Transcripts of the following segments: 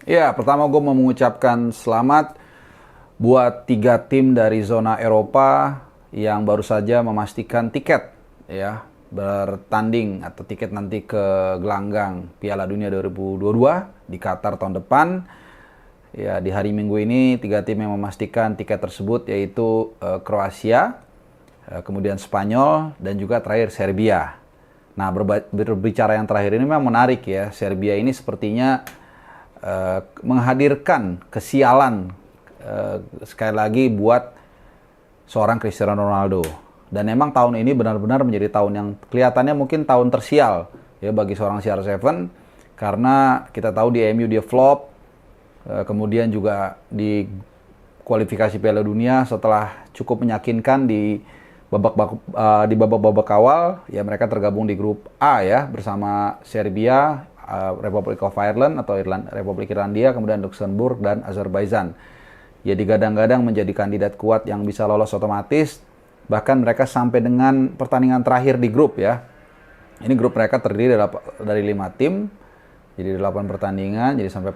Ya, pertama gue mau mengucapkan selamat buat 3 tim dari zona Eropa yang baru saja memastikan tiket ya bertanding atau tiket nanti ke gelanggang Piala Dunia 2022 di Qatar tahun depan. Ya, di hari Minggu ini 3 tim yang memastikan tiket tersebut yaitu Kroasia, kemudian Spanyol dan juga terakhir Serbia. Nah, berbicara yang terakhir ini memang menarik ya. Serbia ini sepertinya menghadirkan kesialan sekali lagi buat seorang Cristiano Ronaldo. Dan memang tahun ini benar-benar menjadi tahun yang kelihatannya mungkin tahun tersial ya bagi seorang CR7 karena kita tahu di MU dia flop, kemudian juga di kualifikasi Piala Dunia setelah cukup meyakinkan di babak-babak awal ya mereka tergabung di grup A ya bersama Serbia, Republic of Ireland atau Republik Irlandia, kemudian Luxembourg dan Azerbaijan. Ya digadang-gadang menjadi kandidat kuat yang bisa lolos otomatis. Bahkan mereka sampai dengan pertandingan terakhir di grup ya. Ini grup mereka terdiri dari 5 tim. Jadi 8 pertandingan, jadi sampai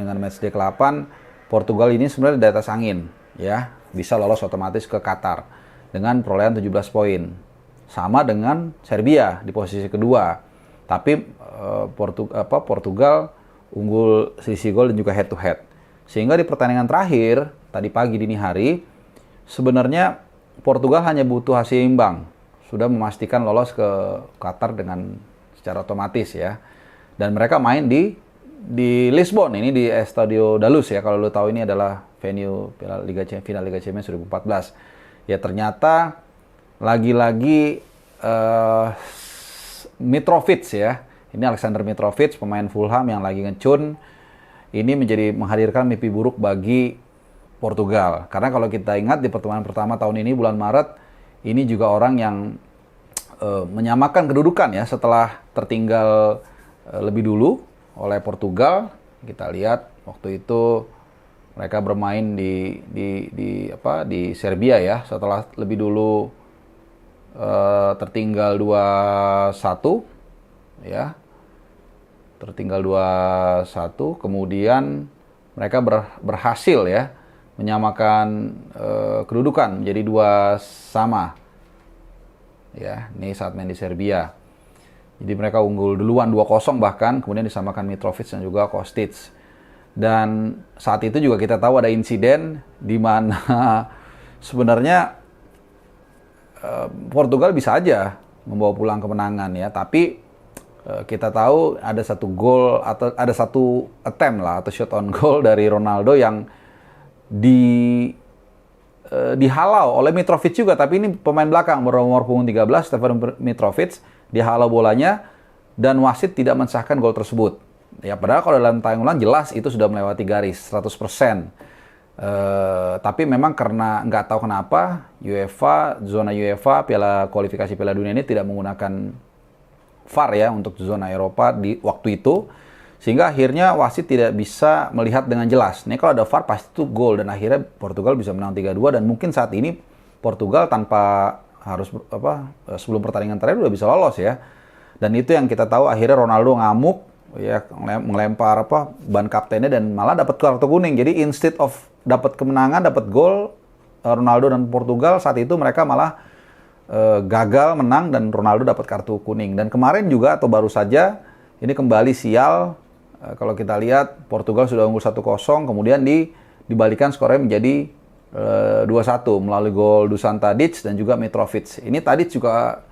dengan match day ke-8 Portugal ini sebenarnya di atas angin ya, bisa lolos otomatis ke Qatar dengan perolehan 17 poin. Sama dengan Serbia di posisi kedua. Tapi Portugal unggul selisih gol dan juga head to head. Sehingga di pertandingan terakhir tadi pagi dini hari sebenarnya Portugal hanya butuh hasil imbang, sudah memastikan lolos ke Qatar dengan secara otomatis ya. Dan mereka main di Lisbon, ini di Estadio da Luz ya. Kalau lo tahu ini adalah venue final Liga Champions 2014. Ya ternyata lagi-lagi Mitrovic ya. Ini Alexander Mitrovic, pemain Fulham yang lagi ngecun. Ini menghadirkan mimpi buruk bagi Portugal. Karena kalau kita ingat di pertemuan pertama tahun ini bulan Maret, ini juga orang yang menyamakan kedudukan ya setelah tertinggal lebih dulu oleh Portugal. Kita lihat waktu itu mereka bermain di Serbia ya setelah lebih dulu tertinggal 2-1 ya. Tertinggal 2-1, kemudian mereka berhasil ya menyamakan kedudukan menjadi 2-2. Ya, ini saat main di Serbia. Jadi mereka unggul duluan 2-0 bahkan, kemudian disamakan Mitrovic dan juga Kostic. Dan saat itu juga kita tahu ada insiden di mana sebenarnya Portugal bisa aja membawa pulang kemenangan ya, tapi kita tahu ada satu gol atau ada satu attempt lah atau shot on goal dari Ronaldo yang dihalau oleh Mitrovic juga, tapi ini pemain belakang bernomor punggung 13 Stefan Mitrovic dihalau bolanya dan wasit tidak mensahkan gol tersebut. Ya padahal kalau dalam tayang ulang jelas itu sudah melewati garis 100%. Tapi memang karena nggak tahu kenapa zona UEFA kualifikasi Piala Dunia ini tidak menggunakan VAR ya untuk zona Eropa di waktu itu, sehingga akhirnya wasit tidak bisa melihat dengan jelas. Nih kalau ada VAR pasti itu gol dan akhirnya Portugal bisa menang 3-2 dan mungkin saat ini Portugal tanpa harus sebelum pertandingan terakhir udah bisa lolos ya. Dan itu yang kita tahu akhirnya Ronaldo ngamuk ya melempar ban kaptennya dan malah dapat kartu kuning. Jadi instead of dapat kemenangan, dapat gol, Ronaldo dan Portugal saat itu mereka malah gagal menang dan Ronaldo dapat kartu kuning. Dan kemarin juga atau baru saja ini kembali sial kalau kita lihat Portugal sudah unggul 1-0 kemudian dibalikan skornya menjadi 2-1 melalui gol Dusan Tadic dan juga Mitrovic. Ini Tadic juga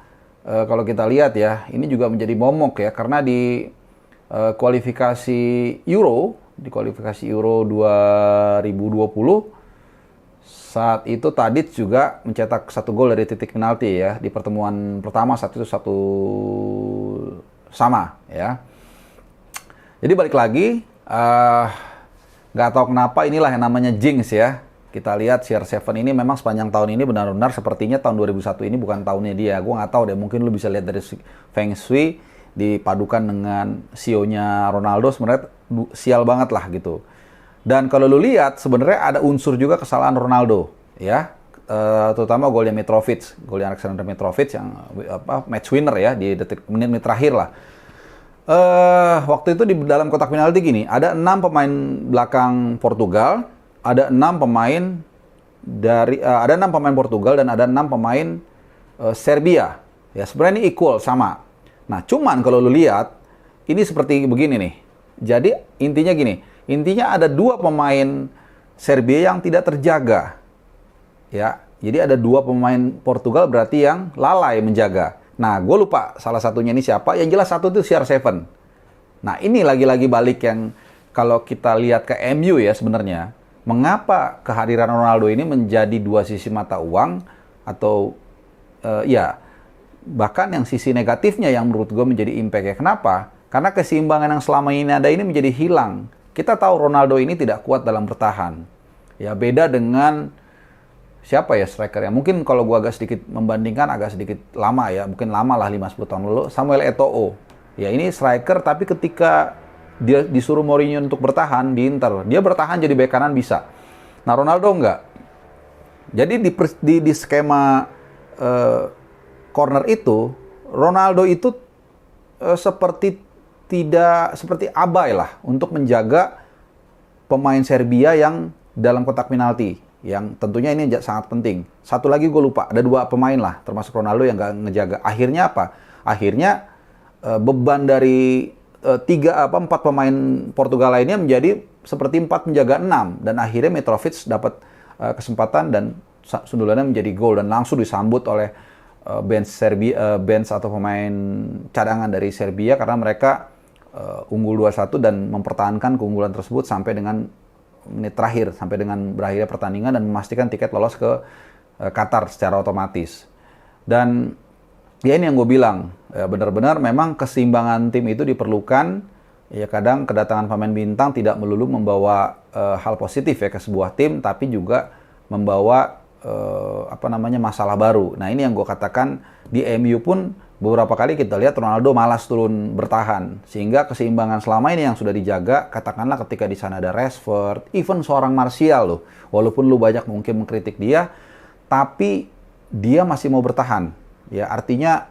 kalau kita lihat ya ini juga menjadi momok ya karena di kualifikasi Euro 2020 saat itu Tadic juga mencetak 1 gol dari titik penalti ya di pertemuan pertama saat itu 1 sama ya. Jadi balik lagi nggak tahu kenapa inilah yang namanya jinx ya. Kita lihat CR7 ini memang sepanjang tahun ini benar-benar sepertinya tahun 2001 ini bukan tahunnya dia. Gue nggak tahu deh, mungkin lu bisa lihat dari Feng Shui dipadukan dengan sionya Ronaldo sebenarnya sial banget lah gitu. Dan kalau lu lihat sebenarnya ada unsur juga kesalahan Ronaldo ya, terutama golnya Alexander Mitrovic yang match winner ya di menit terakhir lah. Waktu itu di dalam kotak penalti gini, ada 6 pemain belakang Portugal, ada 6 pemain ada 6 pemain Portugal dan ada 6 pemain Serbia. Ya, sebenarnya ini equal sama. Nah, cuman kalau lu lihat ini seperti begini nih. Jadi intinya gini, intinya ada 2 pemain Serbia yang tidak terjaga. Ya, jadi ada 2 pemain Portugal berarti yang lalai menjaga. Nah, gue lupa salah satunya ini siapa. Yang jelas satu itu CR7. Nah, ini lagi-lagi balik yang kalau kita lihat ke MU ya sebenarnya. Mengapa kehadiran Ronaldo ini menjadi 2 sisi mata uang atau ya bahkan yang sisi negatifnya yang menurut gue menjadi impact ya. Kenapa? Karena keseimbangan yang selama ini ada ini menjadi hilang. Kita tahu Ronaldo ini tidak kuat dalam bertahan. Ya beda dengan siapa ya striker ya? Mungkin kalau gue agak sedikit membandingkan agak sedikit lama ya. Mungkin lama lah 5-10 tahun lalu. Samuel Eto'o. Ya ini striker tapi ketika dia disuruh Mourinho untuk bertahan di Inter, dia bertahan jadi bek kanan bisa. Nah Ronaldo enggak. Jadi di skema corner itu, Ronaldo itu seperti abai lah untuk menjaga pemain Serbia yang dalam kotak penalti. Yang tentunya ini sangat penting. Satu lagi gue lupa, ada 2 pemain lah, termasuk Ronaldo yang nggak ngejaga. Akhirnya apa? Akhirnya beban dari 4 pemain Portugal lainnya menjadi seperti 4 menjaga 6. Dan akhirnya Mitrovic dapat kesempatan dan sundulannya menjadi gol. Dan langsung disambut oleh bench atau pemain cadangan dari Serbia karena mereka unggul 2-1 dan mempertahankan keunggulan tersebut sampai dengan menit terakhir, sampai dengan berakhirnya pertandingan dan memastikan tiket lolos ke Qatar secara otomatis. Dan ya ini yang gue bilang, ya benar-benar memang keseimbangan tim itu diperlukan. Ya kadang kedatangan pemain bintang tidak melulu membawa hal positif ya ke sebuah tim, tapi juga membawa masalah baru. Nah ini yang gue katakan di MU pun beberapa kali kita lihat Ronaldo malas turun bertahan, sehingga keseimbangan selama ini yang sudah dijaga, katakanlah ketika di sana ada Rashford, even seorang Martial loh, walaupun lu banyak mungkin mengkritik dia, tapi dia masih mau bertahan. Ya artinya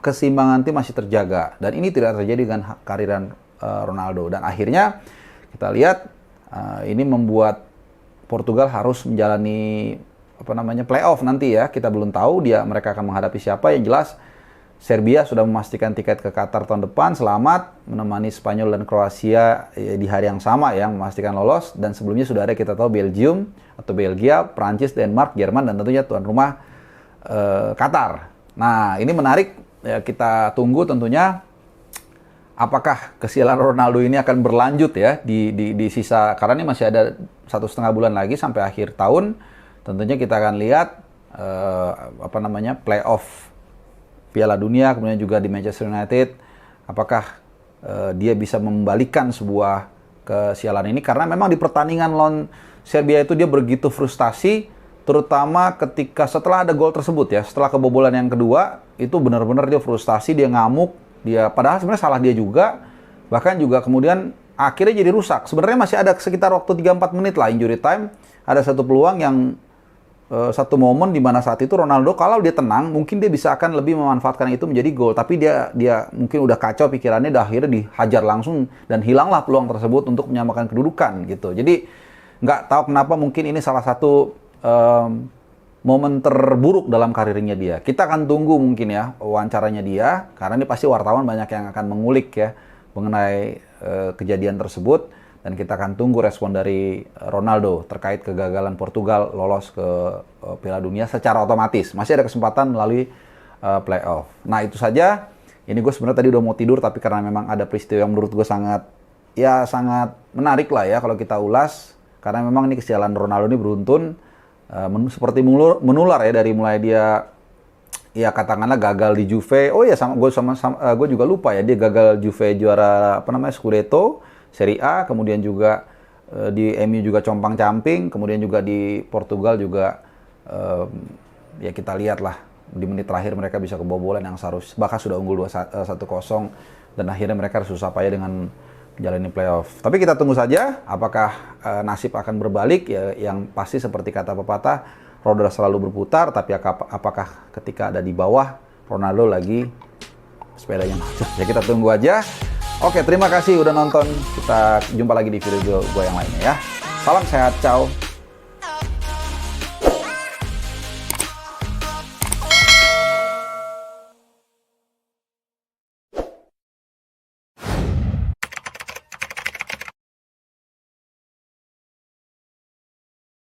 keseimbangan tim masih terjaga dan ini tidak terjadi dengan kehadiran Ronaldo. Dan akhirnya kita lihat ini membuat Portugal harus menjalani playoff nanti ya. Kita belum tahu mereka akan menghadapi siapa. Yang jelas Serbia sudah memastikan tiket ke Qatar tahun depan, selamat menemani Spanyol dan Kroasia di hari yang sama yang memastikan lolos. Dan sebelumnya sudah ada kita tahu Belgium atau Belgia, Prancis, Denmark, Jerman dan tentunya tuan rumah Qatar. Nah ini menarik ya, kita tunggu tentunya apakah kesialan Ronaldo ini akan berlanjut ya di sisa, karena ini masih ada 1,5 bulan lagi sampai akhir tahun. Tentunya kita akan lihat playoff Piala Dunia, kemudian juga di Manchester United, apakah dia bisa membalikan sebuah kesialan ini, karena memang di pertandingan lawan Serbia itu dia begitu frustasi, terutama ketika setelah ada gol tersebut ya, setelah kebobolan yang kedua, itu benar-benar dia frustasi, dia ngamuk, padahal sebenarnya salah dia juga, bahkan juga kemudian akhirnya jadi rusak. Sebenarnya masih ada sekitar waktu 3-4 menit lah injury time, ada satu peluang yang satu momen di mana saat itu Ronaldo kalau dia tenang mungkin dia bisa akan lebih memanfaatkan itu menjadi gol, tapi dia mungkin udah kacau pikirannya dan akhirnya dihajar langsung dan hilanglah peluang tersebut untuk menyamakan kedudukan gitu. Jadi nggak tahu kenapa mungkin ini salah satu momen terburuk dalam karirnya dia. Kita akan tunggu mungkin ya wawancaranya dia, karena ini pasti wartawan banyak yang akan mengulik ya mengenai kejadian tersebut. Dan kita akan tunggu respon dari Ronaldo terkait kegagalan Portugal lolos ke Piala Dunia secara otomatis. Masih ada kesempatan melalui playoff. Nah itu saja. Ini gue sebenarnya tadi udah mau tidur, tapi karena memang ada peristiwa yang menurut gue sangat menarik lah ya kalau kita ulas. Karena memang ini kesialan Ronaldo ini beruntun. Seperti menular ya, dari mulai dia ya katakanlah gagal di Juve. Oh ya gue juga lupa ya, dia gagal Juve juara Scudetto Serie A, kemudian juga di MU juga compang-camping, kemudian juga di Portugal juga ya kita lihat lah di menit terakhir mereka bisa kebobolan yang seharusnya bahkan sudah unggul 1-0 dan akhirnya mereka susah payah dengan menjalani playoff. Tapi kita tunggu saja apakah nasib akan berbalik ya. Yang pasti seperti kata pepatah, roda selalu berputar, tapi apakah ketika ada di bawah Ronaldo lagi sepedanya macet. Ya kita tunggu aja. Oke, terima kasih udah nonton. Kita jumpa lagi di video gue yang lainnya ya. Salam sehat, ciao.